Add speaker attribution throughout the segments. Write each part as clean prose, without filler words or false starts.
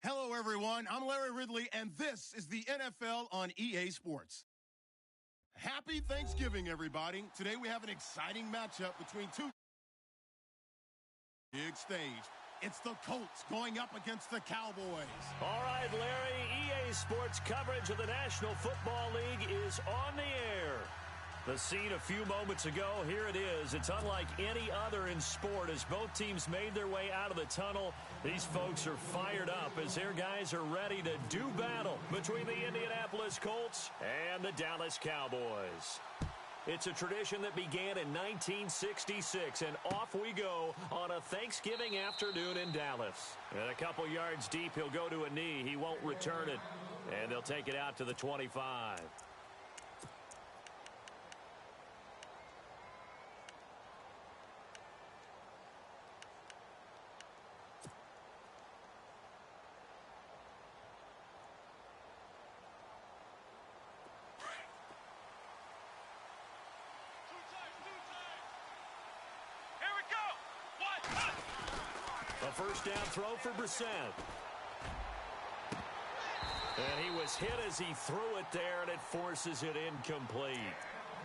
Speaker 1: Hello, everyone. I'm Larry Ridley, and this is the NFL on EA Sports. Happy Thanksgiving, everybody. Today we have an exciting matchup between two big stage. It's the Colts going up against the Cowboys.
Speaker 2: All right, Larry, EA Sports coverage of the National Football League is on the air. The scene a few moments ago, here it is. It's unlike any other in sport as both teams made their way out of the tunnel. These folks are fired up as their guys are ready to do battle between the Indianapolis Colts and the Dallas Cowboys. It's a tradition that began in 1966, and off we go on a Thanksgiving afternoon in Dallas. And a couple yards deep, he'll go to a knee. He won't return it, and they'll take it out to the 25. A first down throw for Brissett. And he was hit as he threw it there, and it forces it incomplete.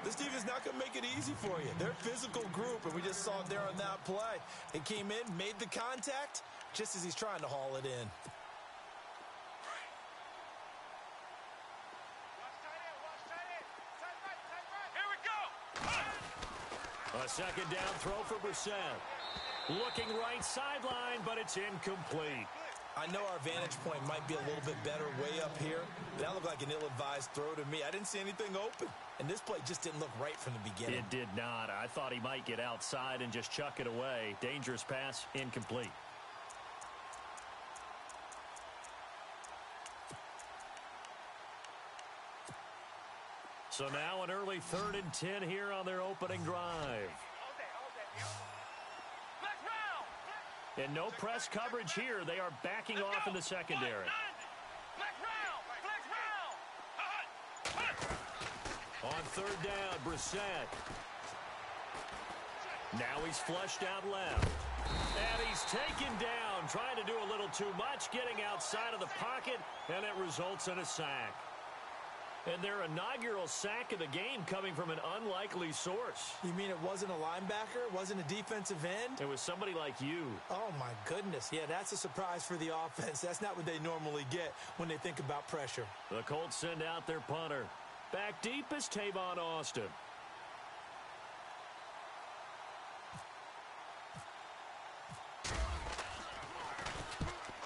Speaker 3: This team is not going to make it easy for you. They're a physical group, and we just saw it there on that play. It came in, made the contact, just as he's trying to haul it in.
Speaker 2: A second down throw for Brissett. Looking right sideline, but it's incomplete.
Speaker 3: I know our vantage point might be a little bit better way up here. That looked like an ill-advised throw to me. I didn't see anything open, and this play just didn't look right from the beginning.
Speaker 2: It did not. I thought he might get outside and just chuck it away. Dangerous pass, incomplete. So now an early 3rd and 10 here on their opening drive. And no press coverage here. They are backing off in the secondary. On 3rd down, Brissett. Now he's flushed out left. And he's taken down, trying to do a little too much, getting outside of the pocket, and it results in a sack. And their inaugural sack of the game coming from an unlikely source.
Speaker 3: You mean it wasn't a linebacker? It wasn't a defensive end?
Speaker 2: It was somebody like you.
Speaker 3: Oh, my goodness. Yeah, that's a surprise for the offense. That's not what they normally get when they think about pressure.
Speaker 2: The Colts send out their punter. Back deep is Tavon Austin.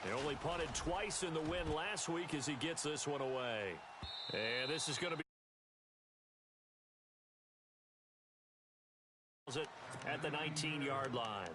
Speaker 2: They only punted twice in the win last week as he gets this one away. And this is going to be at the 19-yard line.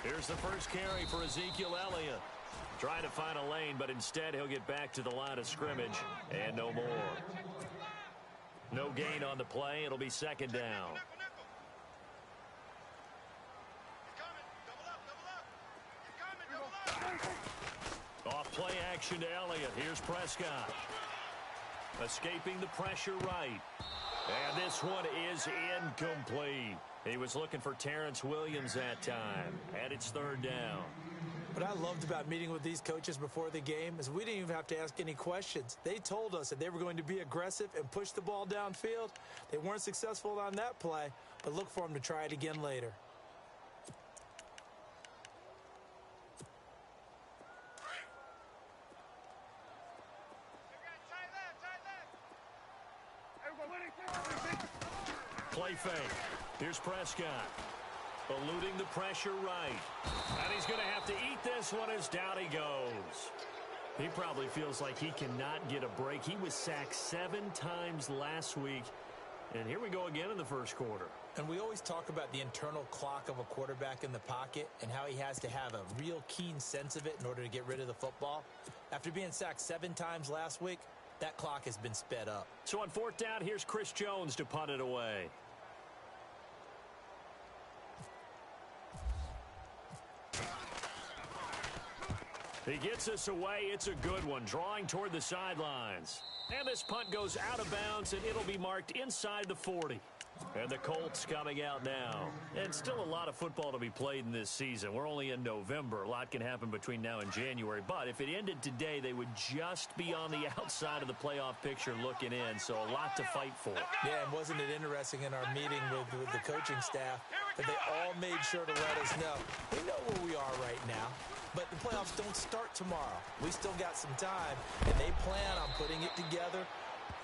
Speaker 2: Here's the first carry for Ezekiel Elliott. Trying to find a lane, but instead he'll get back to the line of scrimmage and no more. No gain on the play. It'll be 2nd down. Off play action to Elliott. Here's Prescott. Escaping the pressure right. And this one is incomplete. He was looking for Terrence Williams that time. And it's 3rd down.
Speaker 3: What I loved about meeting with these coaches before the game is we didn't even have to ask any questions. They told us that they were going to be aggressive and push the ball downfield. They weren't successful on that play, but look for them to try it again later.
Speaker 2: Play fake. Here's Prescott. Eluding the pressure right. And he's going to have to eat this one as down he goes. He probably feels like he cannot get a break. He was sacked 7 times last week. And here we go again in the first quarter.
Speaker 3: And we always talk about the internal clock of a quarterback in the pocket and how he has to have a real keen sense of it in order to get rid of the football. After being sacked 7 times last week, that clock has been sped up.
Speaker 2: So on 4th down, here's Chris Jones to punt it away. He gets us away. It's a good one, drawing toward the sidelines. And this punt goes out of bounds, and it'll be marked inside the 40. And the Colts coming out now. And still a lot of football to be played in this season. We're only in November. A lot can happen between now and January. But if it ended today, they would just be on the outside of the playoff picture looking in. So a lot to fight for.
Speaker 3: Yeah, and wasn't it interesting in our meeting with the coaching staff that they all made sure to let us know. We know where we are right now. But the playoffs don't start tomorrow. We still got some time, and they plan on putting it together,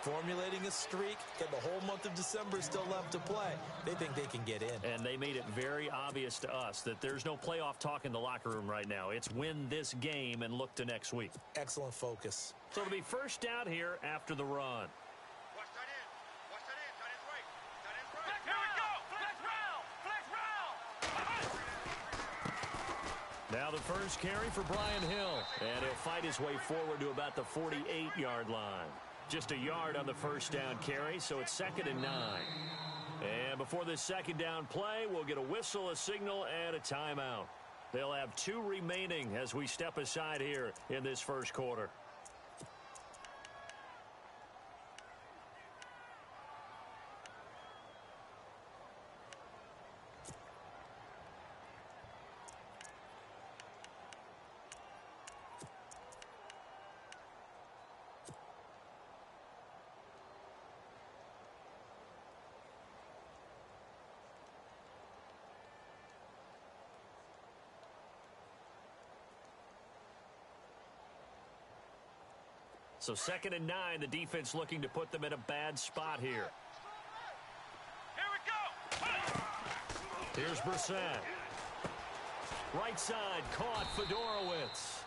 Speaker 3: formulating a streak, and the whole month of December is still left to play. They think they can get in.
Speaker 2: And they made it very obvious to us that there's no playoff talk in the locker room right now. It's win this game and look to next week.
Speaker 3: Excellent focus.
Speaker 2: So it'll be first down here after the run. Now the first carry for Brian Hill, and he'll fight his way forward to about the 48-yard line. Just a yard on the first down carry, so it's 2nd and 9. And before this second down play, we'll get a whistle, a signal, and a timeout. They'll have 2 remaining as we step aside here in this first quarter. So 2nd and 9, the defense looking to put them in a bad spot here.
Speaker 4: Here we go.
Speaker 2: Here's Brissett. Right side, caught Fedorowicz.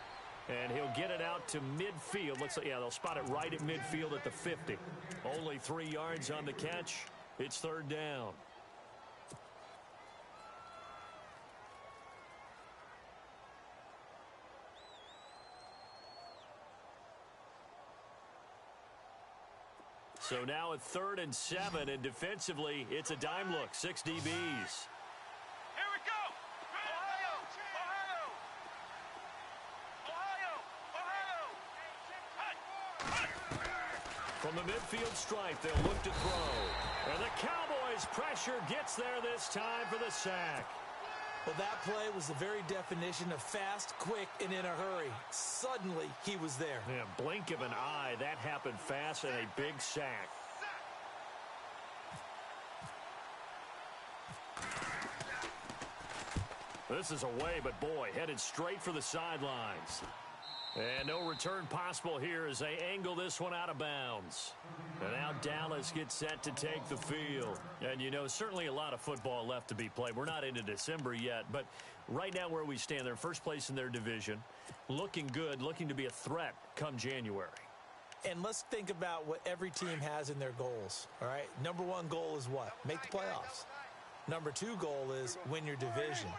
Speaker 2: And he'll get it out to midfield. Looks like, yeah, they'll spot it right at midfield at the 50. Only 3 yards on the catch. It's 3rd down. So now at 3rd and 7, and defensively, it's a dime look. 6 DBs.
Speaker 4: Here we go. Ohio.
Speaker 2: From the midfield stripe, they'll look to throw. And the Cowboys' pressure gets there this time for the sack.
Speaker 3: Well, that play was the very definition of fast, quick, and in a hurry. Suddenly, he was there.
Speaker 2: Yeah, blink of an eye, that happened fast, and a big sack. This is away, but boy, headed straight for the sidelines. And no return possible here as they angle this one out of bounds. And now Dallas gets set to take the field. And, you know, certainly a lot of football left to be played. We're not into December yet, but right now where we stand, they're first place in their division. Looking good, looking to be a threat come January.
Speaker 3: And let's think about what every team has in their goals, all right? Number 1 goal is what? Make the playoffs. Number 2 goal is win your division.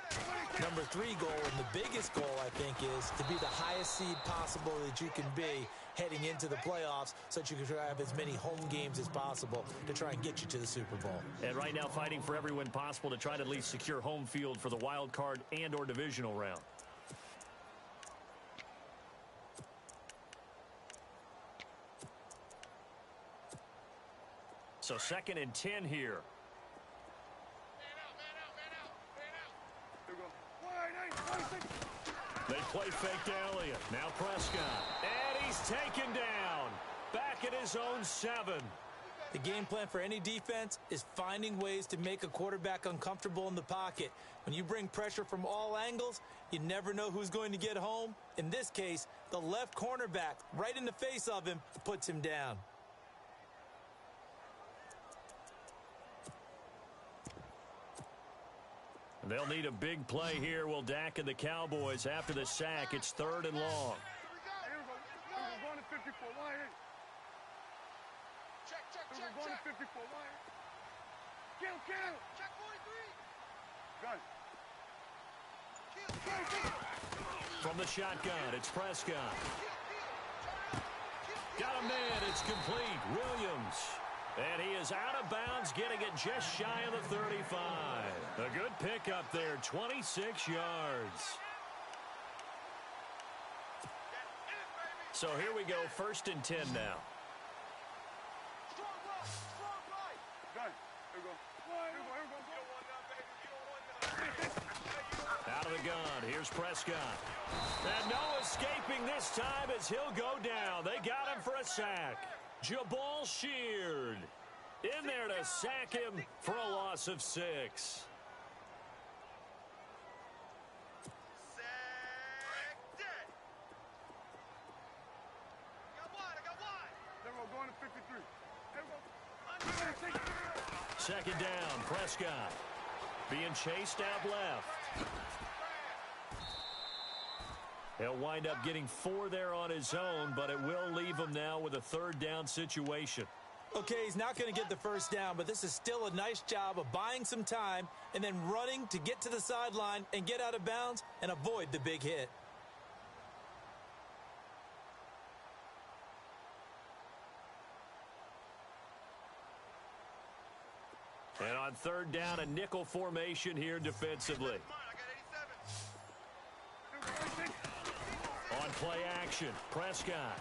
Speaker 3: Number 3 goal, and the biggest goal, I think, is to be the highest seed possible that you can be heading into the playoffs so that you can have as many home games as possible to try and get you to the Super Bowl.
Speaker 2: And right now fighting for every win possible to try to at least secure home field for the wild card and or divisional round. So 2nd and 10 here. They play fake to Elliott. Now Prescott. And he's taken down. Back at his own 7.
Speaker 3: The game plan for any defense is finding ways to make a quarterback uncomfortable in the pocket. When you bring pressure from all angles, you never know who's going to get home. In this case, the left cornerback, right in the face of him, puts him down.
Speaker 2: They'll need a big play here. Will Dak and the Cowboys after the sack. It's 3rd and long. From the shotgun, it's Prescott. Got a man, it's complete. Williams. And he is out of bounds, getting it just shy of the 35. A good pickup there, 26 yards. So here we go, 1st and 10 now. Out of the gun, here's Prescott. And no escaping this time as he'll go down. They got him for a sack. Jabal Sheard in there to sack him for a loss of 6. Second down, Prescott being chased out left. He'll wind up getting 4 there on his own, but it will leave him now with a 3rd down situation.
Speaker 3: Okay, he's not going to get the 1st down, but this is still a nice job of buying some time and then running to get to the sideline and get out of bounds and avoid the big hit.
Speaker 2: And on 3rd down, a nickel formation here defensively. On play action, Prescott.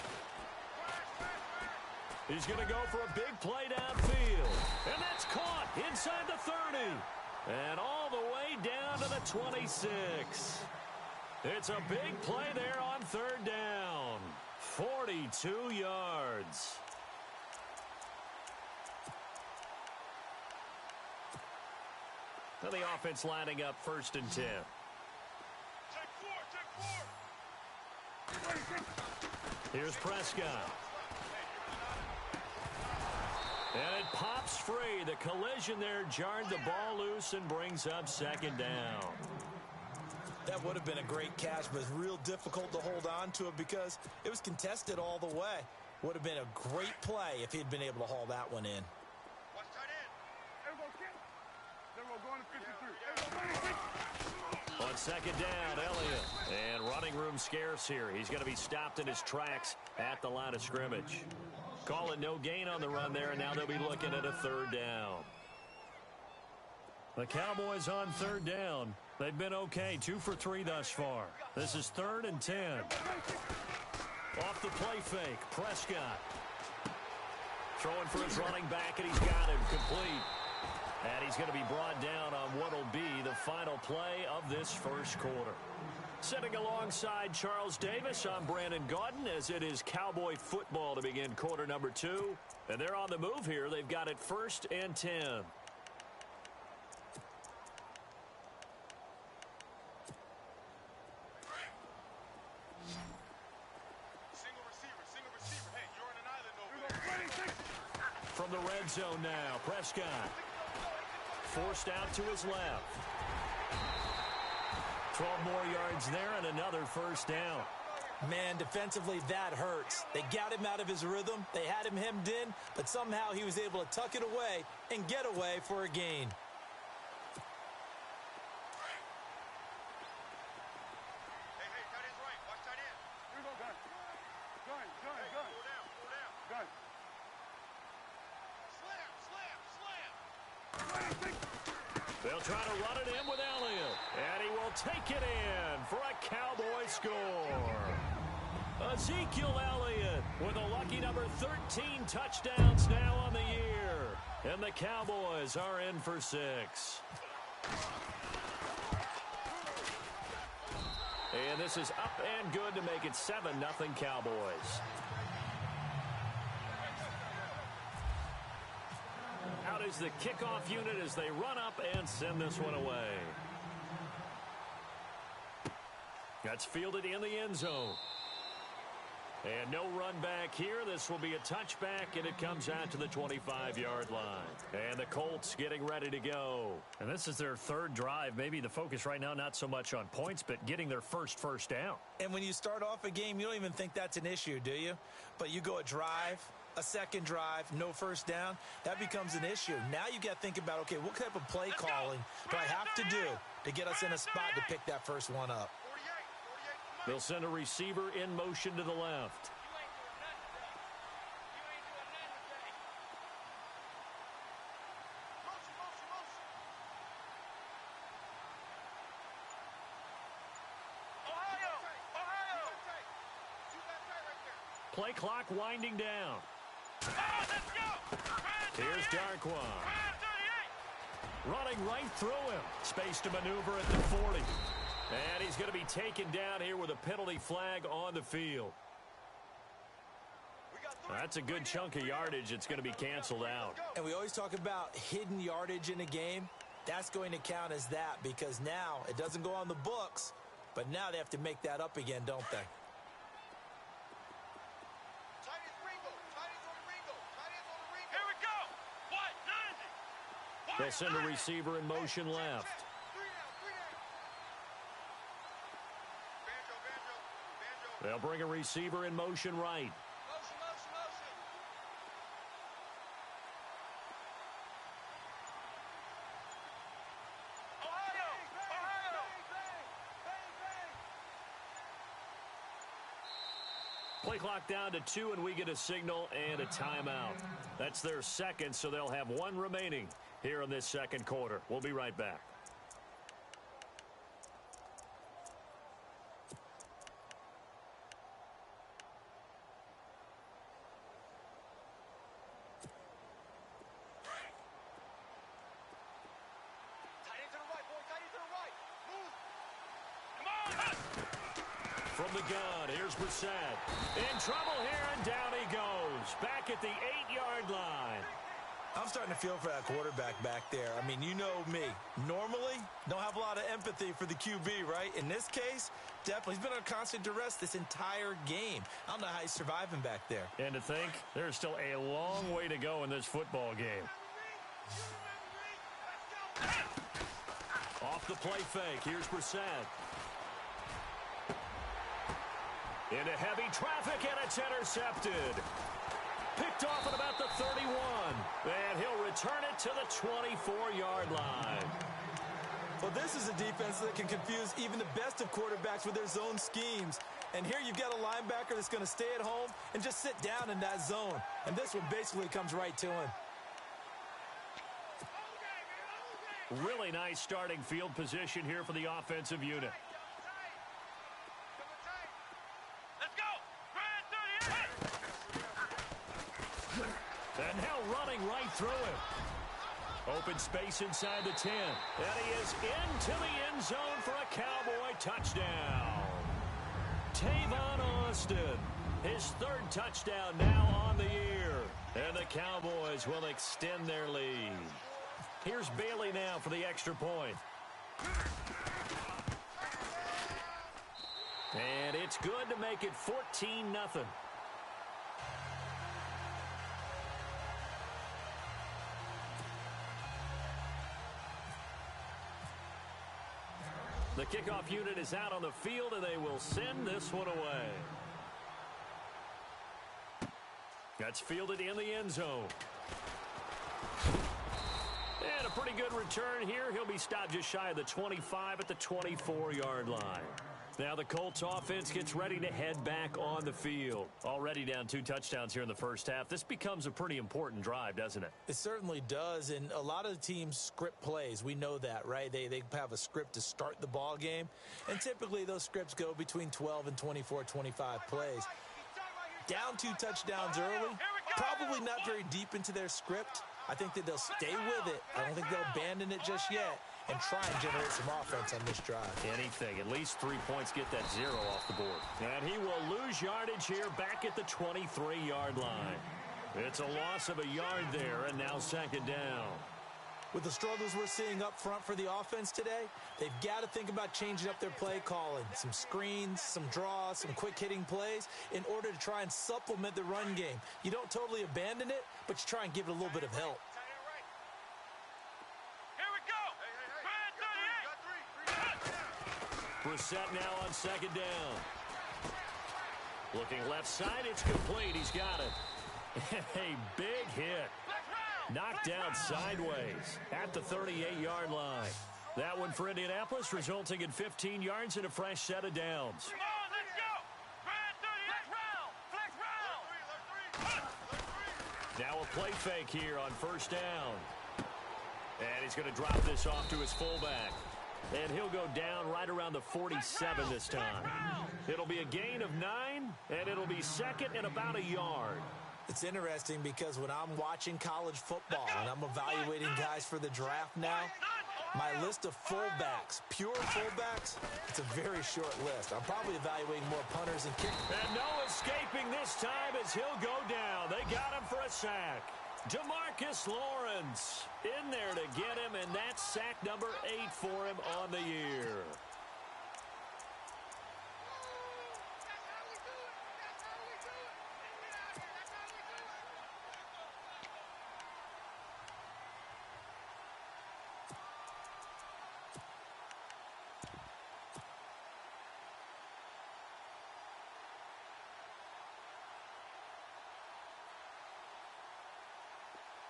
Speaker 2: He's going to go for a big play downfield. And that's caught inside the 30. And all the way down to the 26. It's a big play there on 3rd down. 42 yards. Now the offense lining up 1st and 10. Here's Prescott. And it pops free. The collision there jarred the ball loose and brings up 2nd down.
Speaker 3: That would have been a great catch, but it's real difficult to hold on to it because it was contested all the way. Would have been a great play if he'd been able to haul that one in.
Speaker 2: On 2nd down, Elliott. And running room scarce here. He's going to be stopped in his tracks at the line of scrimmage. Call it no gain on the run there, and now they'll be looking at a 3rd down. The Cowboys on 3rd down. They've been okay, 2 for 3 thus far. This is 3rd and 10. Off the play fake, Prescott. Throwing for his running back, and he's got him complete. And he's going to be brought down on what will be the final play of this 1st quarter. Sitting alongside Charles Davis, I'm Brandon Gaudin, as it is Cowboy football to begin quarter number 2. And they're on the move here. They've got it 1st and 10.
Speaker 4: Single receiver. Hey, you're on an island over there.
Speaker 2: From the red zone now, Prescott. Forced out to his left. 12 more yards there and another 1st down.
Speaker 3: Man, defensively, that hurts. They got him out of his rhythm. They had him hemmed in, but somehow he was able to tuck it away and get away for a gain.
Speaker 4: Hey, tight end's right. Watch tight end. Here we go, gun. Gun. Slam.
Speaker 2: They'll try to run it in with Elliott. And he will take it in for a Cowboy score. Ezekiel Elliott with a lucky number 13 touchdowns now on the year. And the Cowboys are in for 6. And this is up and good to make it 7-0 Cowboys. Out is the kickoff unit as they run up and send this one away. That's fielded in the end zone. And no run back here. This will be a touchback, and it comes out to the 25-yard line. And the Colts getting ready to go.
Speaker 5: And this is their 3rd drive. Maybe the focus right now not so much on points, but getting their first down.
Speaker 3: And when you start off a game, you don't even think that's an issue, do you? But you go a drive, a 2nd drive, no 1st down, that becomes an issue. Now you got to think about, okay, what type of play calling do I have to do to get us in a spot to pick that first one up.
Speaker 2: They'll send a receiver in motion to the left. Play clock winding down. Here's Darquan. Running right through him. Space to maneuver at the 40. And he's going to be taken down here with a penalty flag on the field. That's a good chunk of yardage. It's going to be canceled out.
Speaker 3: And we always talk about hidden yardage in a game. That's going to count as that because now it doesn't go on the books, but now they have to make that up again, don't they?
Speaker 2: They'll send a receiver in motion left. They'll bring a receiver in motion right. Play clock down to 2, and we get a signal and a timeout. That's their second, so they'll have one remaining here in this second quarter. We'll be right back. From the gun, here's Brissett. In trouble here, and down he goes. Back at the 8-yard line.
Speaker 3: I'm starting to feel for that quarterback back there. I mean, you know me. Normally, don't have a lot of empathy for the QB, right? In this case, definitely. He's been under constant duress this entire game. I don't know how he's surviving back there.
Speaker 2: And to think, there's still a long way to go in this football game. Off the play fake, here's Brissett. Into heavy traffic, and it's intercepted. Picked off at about the 31. And he'll return it to the 24-yard line.
Speaker 3: Well, this is a defense that can confuse even the best of quarterbacks with their zone schemes. And here you've got a linebacker that's going to stay at home and just sit down in that zone. And this one basically comes right to him.
Speaker 2: Really nice starting field position here for the offensive unit. And now running right through him. Open space inside the 10. And he is into the end zone for a Cowboy touchdown. Tavon Austin, his third touchdown now on the year. And the Cowboys will extend their lead. Here's Bailey now for the extra point. And it's good to make it 14-0. The kickoff unit is out on the field, and they will send this one away. That's fielded in the end zone. And a pretty good return here. He'll be stopped just shy of the 25 at the 24-yard line. Now the Colts offense gets ready to head back on the field. Already down 2 touchdowns here in the first half. This becomes a pretty important drive, doesn't it?
Speaker 3: It certainly does, and a lot of the teams script plays. We know that, right? They have a script to start the ball game, and typically those scripts go between 12 and 24, 25 plays. Down 2 touchdowns early, probably not very deep into their script. I think that they'll stay with it. I don't think they'll abandon it just yet and try and generate some offense on this drive.
Speaker 2: Anything. At least 3 points, get that 0 off the board. And he will lose yardage here back at the 23-yard line. It's a loss of a yard there, and now second down.
Speaker 3: With the struggles we're seeing up front for the offense today, they've got to think about changing up their play calling. Some screens, some draws, some quick-hitting plays in order to try and supplement the run game. You don't totally abandon it, but you try and give it a little bit of help.
Speaker 2: Brissett now on second down. Looking left side, it's complete. He's got it. A big hit. Knocked down sideways at the 38-yard line. That one for Indianapolis, resulting in 15 yards and a fresh set of downs.
Speaker 4: Come on, let's go. Flex round.
Speaker 2: Now a play fake here on first down. And he's going to drop this off to his fullback. And he'll go down right around the 47 this time. It'll be a gain of 9, and it'll be second and about a yard.
Speaker 3: It's interesting because when I'm watching college football and I'm evaluating guys for the draft now, my list of fullbacks, pure fullbacks, it's a very short list. I'm probably evaluating more punters and kickers.
Speaker 2: And no escaping this time as he'll go down. They got him for a sack. DeMarcus Lawrence in there to get him, and that's sack number 8 for him on the year.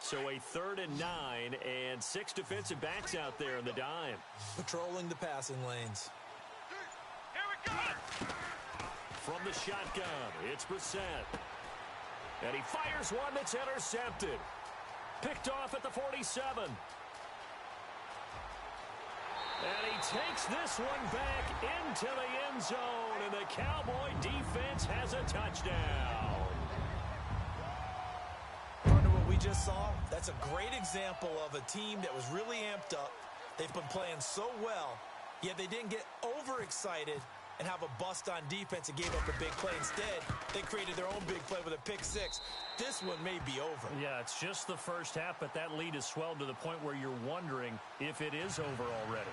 Speaker 2: So a 3rd and 9, and 6 defensive backs out there in the dime.
Speaker 3: Patrolling the passing lanes.
Speaker 4: Here we go.
Speaker 2: From the shotgun, it's Brissett. And he fires one that's intercepted. Picked off at the 47. And he takes this one back into the end zone, and the Cowboy defense has a touchdown.
Speaker 3: We just saw, that's a great example of a team that was really amped up. They've been playing so well, yet they didn't get overexcited and have a bust on defense and gave up a big play. Instead, they created their own big play with a pick 6. This one may be over.
Speaker 2: Yeah, it's just the first half, but that lead has swelled to the point where you're wondering if it is over already.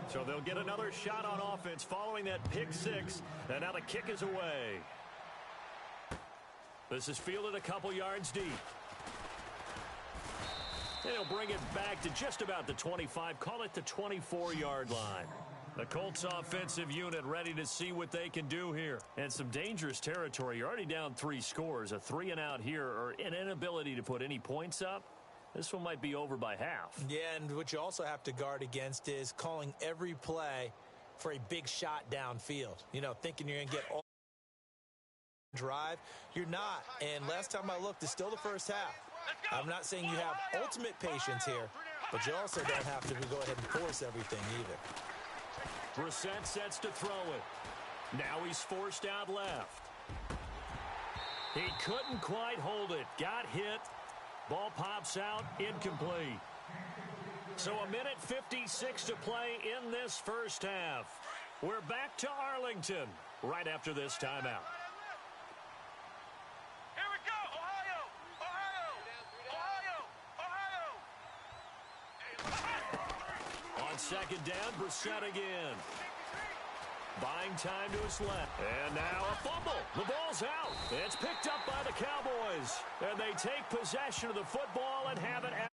Speaker 2: So they'll get another shot on offense following that pick 6. And now the kick is away. This is fielded a couple yards deep. And he'll bring it back to just about the 25. Call it the 24-yard line. The Colts offensive unit ready to see what they can do here. And some dangerous territory. You're already down 3 scores. A 3-and-out here, or an inability to put any points up. This one might be over by half.
Speaker 3: Yeah, and what you also have to guard against is calling every play for a big shot downfield. You know, thinking you're going to get all drive. You're not. And last time I looked, it's still the first half. I'm not saying you have ultimate patience here, but you also don't have to go ahead and force everything either.
Speaker 2: Brissett sets to throw it. Now he's forced out left. He couldn't quite hold it. Got hit. Ball pops out, incomplete. So a minute 56 to play in this first half. We're back to Arlington right after this timeout.
Speaker 4: Here we go. Ohio.
Speaker 2: On second down, Brissett again. Buying time to his left. And now a fumble. The ball's out. It's picked up by the Cowboys. And they take possession of the football and have it at